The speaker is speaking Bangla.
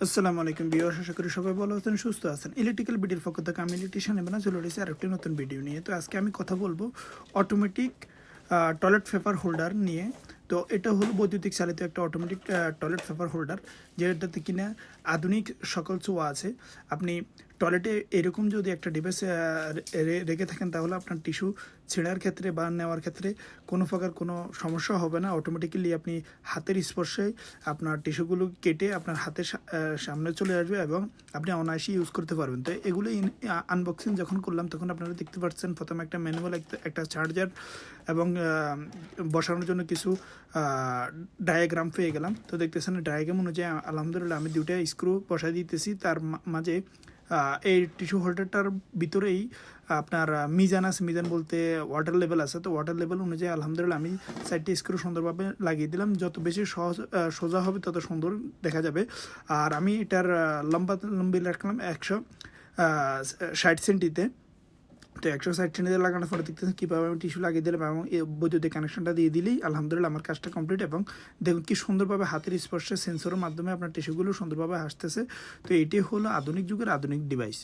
আসসালামু আলাইকুম ভিউয়ার্স, আশা করি সবাই ভালো আছেন, সুস্থ আছেন। ইলেকট্রিক্যাল বিডির পক্ষ থেকে আমি ইলেকট্রিশিয়ান এমন চলে এসেছি আরেকটি নতুন ভিডিও নিয়ে। তো আজকে আমি কথা বলবো অটোমেটিক টয়লেট পেপার হোল্ডার নিয়ে। তো এটা হলো বৈদ্যুতিক চালিত একটা অটোমেটিক টয়লেট পেপার হোল্ডার, যেটাতে কিনা আধুনিক সকল ছোঁয়া আছে। আপনি টয়লেটে এরকম যদি একটা ডিভাইস রেখে থাকেন, তাহলে আপনার টিস্যু ছেঁড়ার ক্ষেত্রে বা নেওয়ার ক্ষেত্রে কোনো প্রকার কোনো সমস্যা হবে না। অটোমেটিক্যালি আপনি হাতের স্পর্শে আপনার টিস্যুগুলো কেটে আপনার হাতের সামনে চলে আসবে এবং আপনি অনায়াসে ইউজ করতে পারবেন। তো এগুলো আনবক্সিং যখন করলাম তখন আপনারা দেখতে পাচ্ছেন প্রথমে একটা ম্যানুয়াল, একটা চার্জার এবং বসানোর জন্য কিছু ডায়াগ্রাম পেয়ে গেলাম। তো দেখতেছেন ডায়াগ্রাম অনুযায়ী আলহামদুলিল্লাহ আমি দুইটা স্ক্রু বসাই দিতেছি। তার মাঝে এই টিস্যু হোল্ডারটার ভিতরেই আপনার মিজান আছে, মিজান বলতে ওয়াটার লেভেল আছে। তো ওয়াটার লেভেল অনুযায়ী আলহামদুলিল্লাহ আমি সাইডটি স্ক্রু সুন্দরভাবে লাগিয়ে দিলাম। যত বেশি সোজা হবে তত সুন্দর দেখা যাবে। আর আমি এটার লম্বি রাখলাম 160 সেন্টিতে। তো 160 সেন্টিতে লাগানোর পরে দেখতেছেন কীভাবে আমি টিস্যু লাগিয়ে দিলাম এবং বৈদ্যুতিক কানেকশনটা দিয়ে দিলেই আলহামদুলিল্লাহ আমার কাজটা কমপ্লিট। এবং দেখুন কি সুন্দরভাবে হাতের স্পর্শে সেন্সরের মাধ্যমে আপনার টিস্যুগুলো সুন্দরভাবে আসতেছে। তো এটি হলো আধুনিক যুগের আধুনিক ডিভাইস।